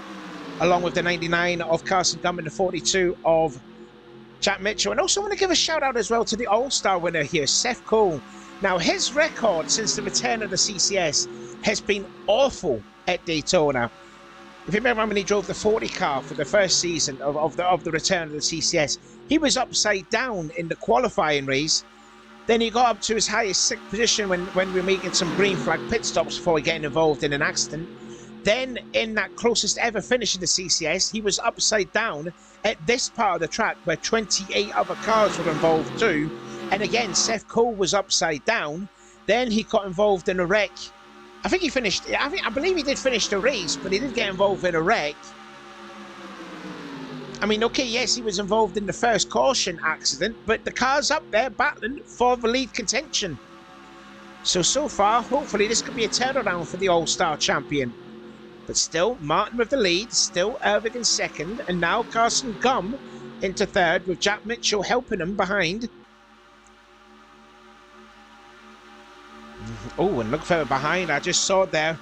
along with the 99 of Carson Gum and the 42 of Jack Mitchell. And also want to give a shout out as well to the All-Star winner here, Seth Cole. Now, his record since the return of the CCS has been awful at Daytona. If you remember when he drove the 40 car for the first season of the return of the CCS, he was upside down in the qualifying race. Then he got up to his highest 6th position when we were making some green flag pit stops before getting involved in an accident. Then in that closest ever finish in the CCS, he was upside down at this part of the track where 28 other cars were involved too. And again, Seth Cole was upside down. Then he got involved in a wreck. I think he finished, I believe he did finish the race, but he did get involved in a wreck. I mean, okay, yes, he was involved in the first caution accident, but the car's up there battling for the lead contention. So far, hopefully this could be a turnaround for the All-Star champion. But still, Martin with the lead, still Ervik in 2nd, and now Carson Gum into 3rd, with Jack Mitchell helping him behind. Oh, and look further behind, I just saw there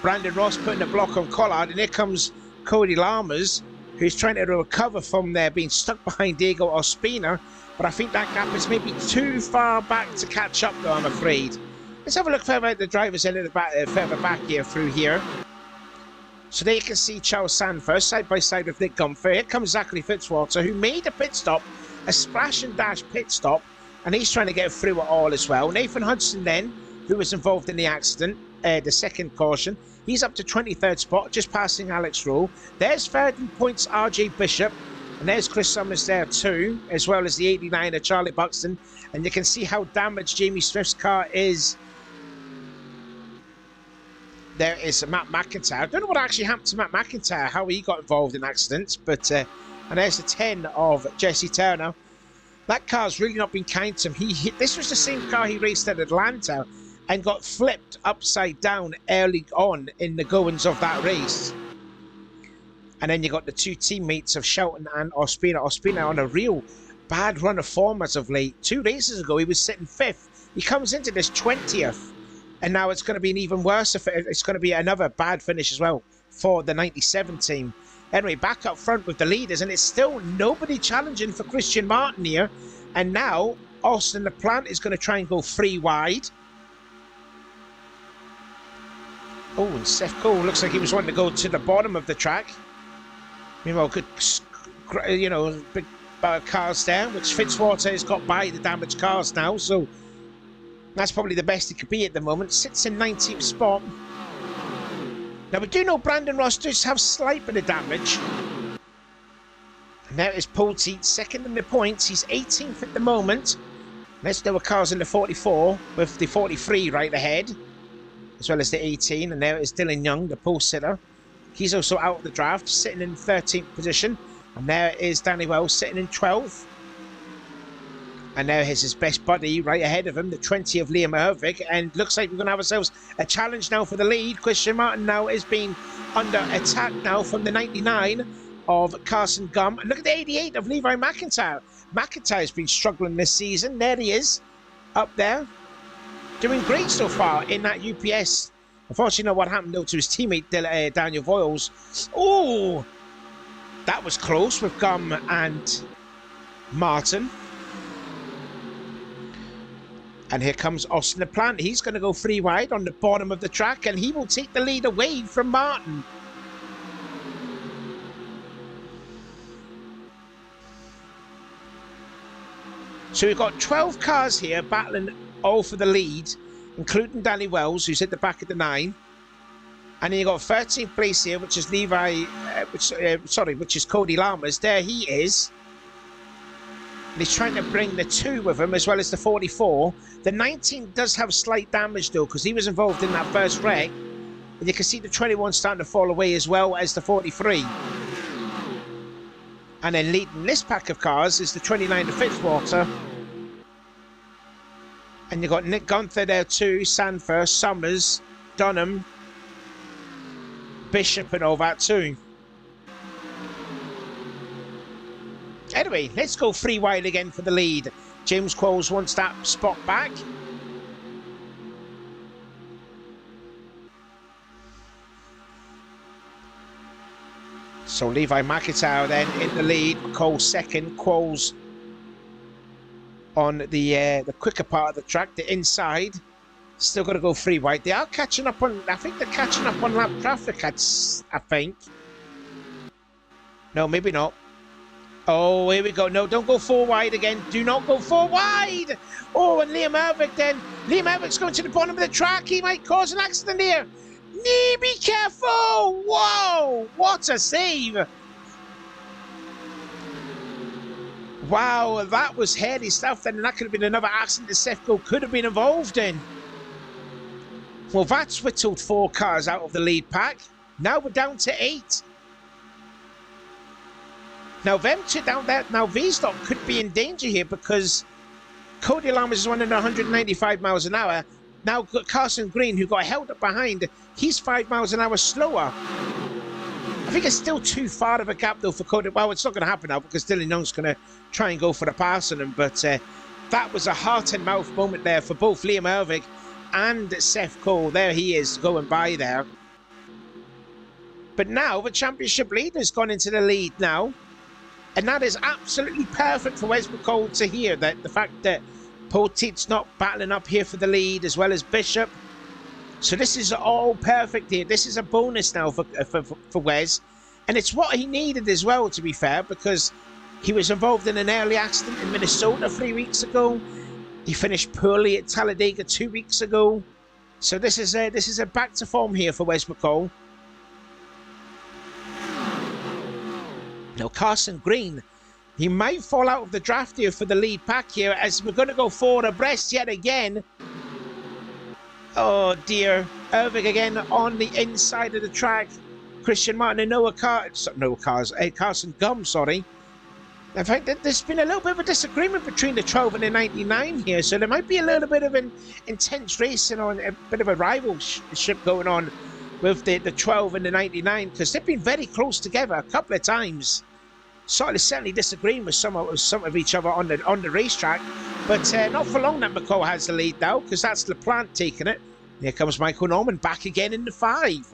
Brandon Ross putting a block on Collard, and here comes Cody Lammers, who's trying to recover from there being stuck behind Diego Ospina, but I think that gap is maybe too far back to catch up though, I'm afraid. Let's have a look further at the drivers a little bit further back here through here. So there you can see Charles Sandford side by side with Nick Gunther. Here comes Zachary Fitzwater, who made a pit stop, a splash and dash pit stop, and he's trying to get through it all as well. Nathan Hudson then, who was involved in the accident, the second caution, he's up to 23rd spot, just passing Alex Rowe. There's third in points, RJ Bishop, and there's Chris Summers there too, as well as the 89er Charlie Buxton. And you can see how damaged Jamie Smith's car is. There is Matt McIntyre. I don't know what actually happened to Matt McIntyre, how he got involved in accidents, but and there's the 10 of Jesse Turner. That car's really not been kind to him. This was the same car he raced at Atlanta and got flipped upside down early on in the goings of that race. And then you got the two teammates of Shelton and Ospina. Ospina on a real bad run of form as of late. 2 races ago, he was sitting 5th. He comes into this 20th. And now it's going to be an even worse. It's going to be another bad finish as well for the 97 team. Anyway, back up front with the leaders, and it's still nobody challenging for Christian Martin here. And now Austin LaPlante is going to try and go 3 wide. Oh, and Seth Cole looks like he was wanting to go to the bottom of the track. Meanwhile, good, you know, big cars there, which Fitzwater has got by the damaged cars now. So that's probably the best it could be at the moment. Sits in 19th spot. Now, we do know Brandon Ross does have slight bit of damage. And there is Paul Teat, second in the points. He's 18th at the moment. Next, there were cars in the 44 with the 43 right ahead, as well as the 18. And there is Dylan Young, the pole sitter. He's also out of the draft, sitting in 13th position. And there is Danny Wells sitting in 12th. And now here's his best buddy right ahead of him, the 20 of Liam Hervig. And looks like we're going to have ourselves a challenge now for the lead. Christian Martin now is being under attack now from the 99 of Carson Gum. And look at the 88 of Levi McIntyre. McIntyre's been struggling this season. There he is, up there. Doing great so far in that UPS. Unfortunately, not what happened though to his teammate Daniel Voiles. Oh, that was close with Gum and Martin. And here comes Austin LaPlante. He's going to go 3 wide on the bottom of the track, and he will take the lead away from Martin. So we've got 12 cars here battling all for the lead, including Danny Wells, who's at the back of the 9. And then you've got 13th place here, which is which is Cody Lammers. There he is. And he's trying to bring the 2 with him, as well as the 44. The 19 does have slight damage, though, because he was involved in that first wreck. And you can see the 21 starting to fall away, as well as the 43. And then leading this pack of cars is the 29 of Fitzwater. And you've got Nick Gunther there, too. Sandford, Summers, Dunham, Bishop, and all that, too. Anyway, let's go 3 wide again for the lead. James Qualls wants that spot back. So Levi McIntyre then in the lead. Cole second. Qualls on the quicker part of the track, the inside. Still got to go 3 wide. They are catching up on. I think they're catching up on lap traffic. I think. No, maybe not. Oh, here we go. No, don't go 4 wide again. Do not go 4 wide. Oh, and Liam Hervig then. Liam Hervig's going to the bottom of the track. He might cause an accident here. Be careful. Whoa, what a save. Wow, that was heady stuff then. And that could have been another accident that Sefco could have been involved in. Well, that's whittled 4 cars out of the lead pack. Now we're down to 8. Now, them 2 down there, now V-Stock could be in danger here because Cody Lammers is running 195 miles an hour. Now, Carson Green, who got held up behind, he's 5 miles an hour slower. I think it's still too far of a gap, though, for Cody. Well, it's not going to happen now because Dylan Young's going to try and go for the pass on him. But that was a heart and mouth moment there for both Liam Hervig and Seth Cole. There he is going by there. But now the championship leader's gone into the lead now. And that is absolutely perfect for Wes McCall to hear, that the fact that Paul Teat's not battling up here for the lead, as well as Bishop So this is all perfect here. This is a bonus now for Wes. And it's what he needed as well, to be fair, because he was involved in an early accident in Minnesota 3 weeks ago. He finished poorly at Talladega 2 weeks ago. So this is a back to form here for Wes McCall. Now Carson Green, he might fall out of the draft here for the lead pack here, as we're going to go forward abreast yet again. Oh dear, Ervig again on the inside of the track. Christian Martin and Carson Gum, sorry. In fact, there's been a little bit of a disagreement between the 12 and the 99 here, so there might be a little bit of an intense racing or a bit of a rivalship going on with the 12 and the 99, because they've been very close together a couple of times. Certainly disagreeing with some of each other on the racetrack, but not for long that McCall has the lead now, because that's LaPlante taking it. Here comes Michael Norman back again in the 5.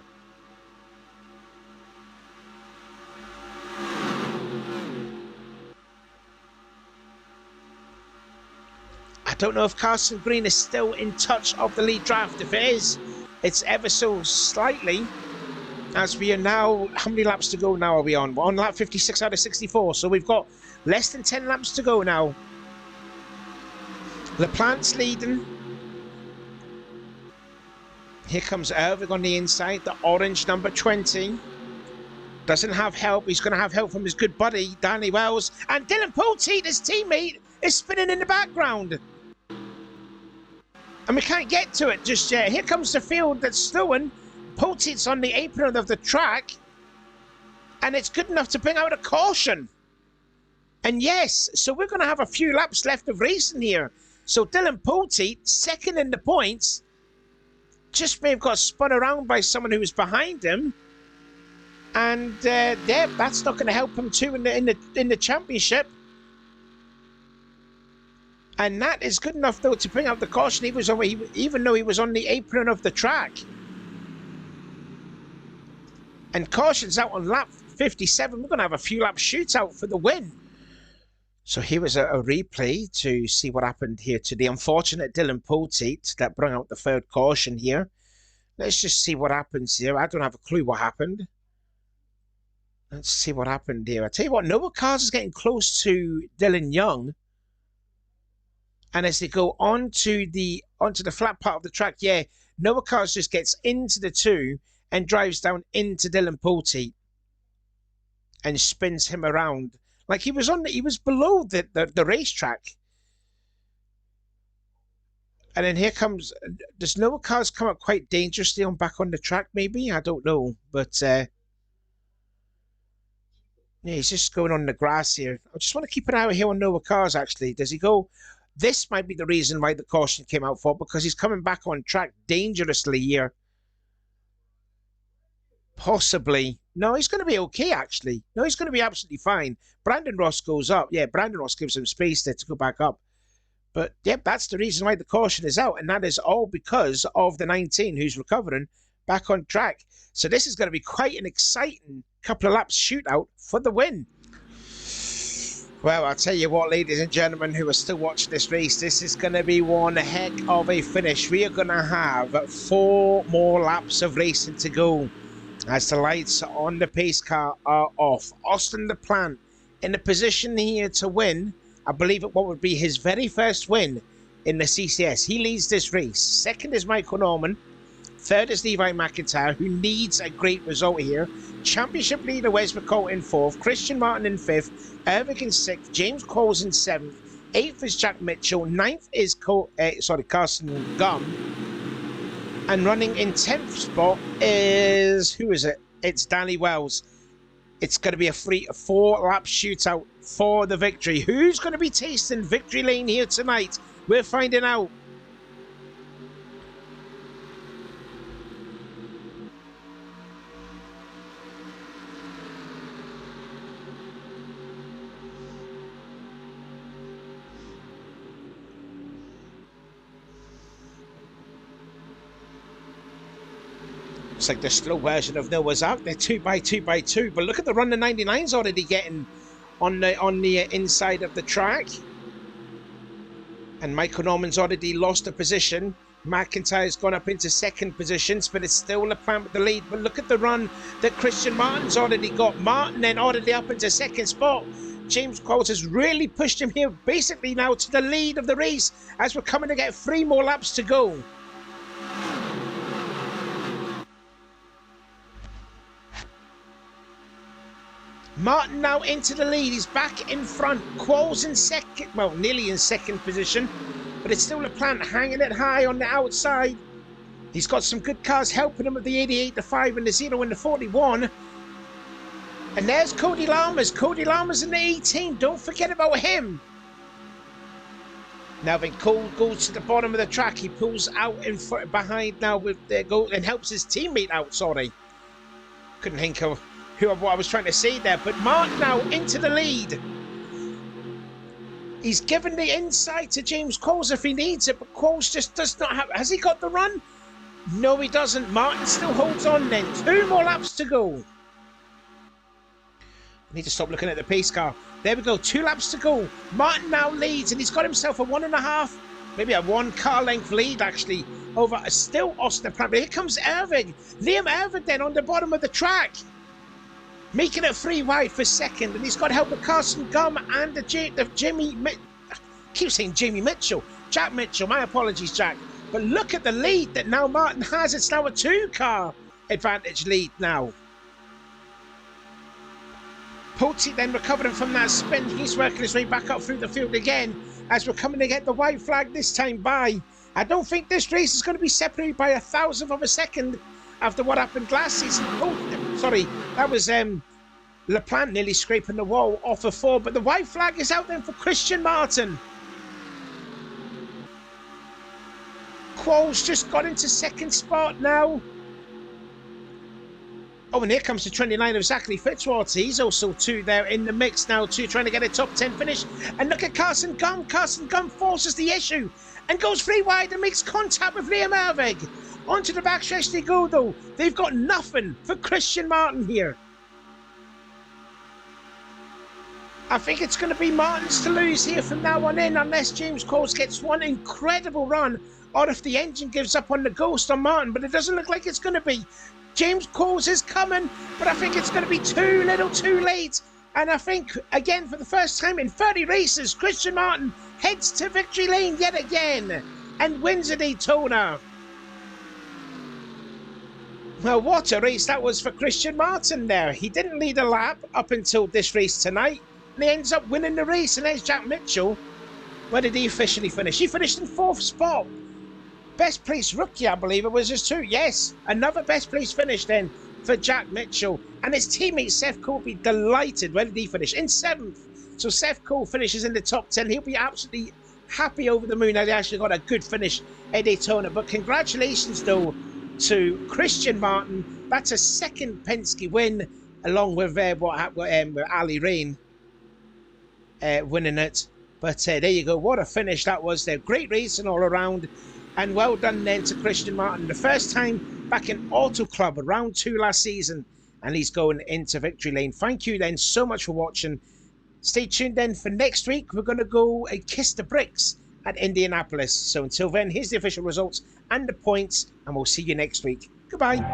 I don't know if Carson Green is still in touch of the lead draft. If it is, it's ever so slightly. As we are now, how many laps to go now are we on? We're on lap 56 out of 64, so we've got less than 10 laps to go now. LaPlante's leading. Here comes Ervig on the inside, the orange number 20. Doesn't have help. He's going to have help from his good buddy, Danny Wells. And Dylan Poteet, his teammate, is spinning in the background. And we can't get to it just yet. Here comes the field that's slowing. Poteet's on the apron of the track. And it's good enough to bring out a caution. And yes, so we're going to have a few laps left of racing here. So Dylan Poteet, second in the points, just may have got spun around by someone who was behind him. And that's not going to help him too in the championship. And that is good enough, though, to bring out the caution. Even though he was on the apron of the track. And caution's out on lap 57. We're going to have a few lap shootout for the win. So here was a replay to see what happened here to the unfortunate Dylan Poteet that brought out the third caution here. Let's just see what happens here. I don't have a clue what happened. Let's see what happened here. I tell you what, Noah Cars is getting close to Dylan Young. And as they go onto the flat part of the track, yeah, Noah Cars just gets into the 2 and drives down into Dylan Poteet and spins him around. Like he was below the racetrack. And then here comes, does Noah Cars come up quite dangerously back on the track maybe? I don't know, but yeah, he's just going on the grass here. I just want to keep an eye out here on Noah Cars actually. Does he go? This might be the reason why the caution came out for, because he's coming back on track dangerously here. Possibly. No, he's going to be okay, actually. No, he's going to be absolutely fine. Brandon Ross goes up. Yeah, Brandon Ross gives him space there to go back up. But, yep, that's the reason why the caution is out. And that is all because of the 19 who's recovering back on track. So this is going to be quite an exciting couple of laps shootout for the win. Well, I'll tell you what, ladies and gentlemen who are still watching this race, this is going to be one heck of a finish. We are going to have 4 more laps of racing to go as the lights on the pace car are off. Austin LaPlante in a position here to win, I believe it what would be his very first win in the CCS. He leads this race. Second is Michael Norman. Third is Levi McIntyre, who needs a great result here. Championship leader Wes McCall in 4th. Christian Martin in 5th. Ervig in 6th. James Coles in 7th. 8th is Jack Mitchell. 9th is Carson Gum. And running in 10th spot is, who is it? It's Danny Wells. It's going to be a 4-lap shootout for the victory. Who's going to be tasting victory lane here tonight? We're finding out. It's like the slow version of Noah's Ark. They're 2x2x2, but look at the run the 99's already getting on the inside of the track. And Michael Norman's already lost a position. McIntyre's gone up into second positions, but it's still LaPlante with the lead. But look at the run that Christian Martin's already got. Martin then already up into second spot. James Qualls has really pushed him here, basically now to the lead of the race, as we're coming to get 3 more laps to go. Martin now into the lead. He's back in front. Qualls in second, well, nearly in second position. But it's still LaPlante hanging it high on the outside. He's got some good cars helping him with the 88, the 5 and the 0 and the 41. And there's Cody Lammers. Cody Lammers in the 18. Don't forget about him. Now then Cole goes to the bottom of the track. He pulls out in front, behind now with the goal and helps his teammate out, sorry. Couldn't think of what I was trying to say there. But Martin now into the lead. He's given the inside to James Qualls if he needs it, but Qualls just does not have... Has he got the run? No, he doesn't. Martin still holds on then. 2 more laps to go. I need to stop looking at the pace car. There we go. 2 laps to go. Martin now leads, and he's got himself a 1.5, maybe a 1 car length lead, actually, over still Austin LaPlante. But here comes Ervig. Liam Ervig then on the bottom of the track, making it 3 wide for second, and he's got help with Carson Gum and the Jimmy... I keep saying Jamie Mitchell. Jack Mitchell, my apologies, Jack. But look at the lead that now Martin has. It's now a 2-car advantage lead now. Pucci then recovering from that spin. He's working his way back up through the field again as we're coming to get the white flag this time by. I don't think this race is going to be separated by 1,000th of a second after what happened last season. Oh, sorry, that was LaPlante nearly scraping the wall off of 4, but the white flag is out then for Christian Martin. Qualls just got into second spot now. Oh, and here comes the 29 of Zachary Fitzwater. He's also 2 there in the mix now, 2 trying to get a top 10 finish. And look at Carson Gum. Carson Gum forces the issue and goes 3 wide and makes contact with Liam Ervig. Onto the backstretch they go, though. They've got nothing for Christian Martin here. I think it's going to be Martin's to lose here from now on in, unless James Qualls gets one incredible run, or if the engine gives up on the ghost on Martin, but it doesn't look like it's going to be. James Qualls is coming, but I think it's going to be too little too late. And I think, again, for the first time in 30 races, Christian Martin heads to victory lane yet again and wins a Daytona. Well, what a race that was for Christian Martin there. He didn't lead a lap up until this race tonight, and he ends up winning the race. And there's Jack Mitchell. Where did he officially finish? He finished in 4th spot. Best place rookie, I believe it was just 2. Yes, another best place finish then for Jack Mitchell. And his teammate Seth Cole will be delighted. Where did he finish? In 7th. So Seth Cole finishes in the top 10. He'll be absolutely happy over the moon that he actually got a good finish at Daytona. But congratulations, though, to Christian Martin. That's a 2nd Penske win, along with with Ali Rain winning it. But there you go. What a finish that was there. Great racing all around. And well done then to Christian Martin. The first time back in Auto Club, round 2 last season. And he's going into victory lane. Thank you then so much for watching. Stay tuned then for next week. We're going to go and kiss the bricks at Indianapolis. So until then, here's the official results and the points. And we'll see you next week. Goodbye.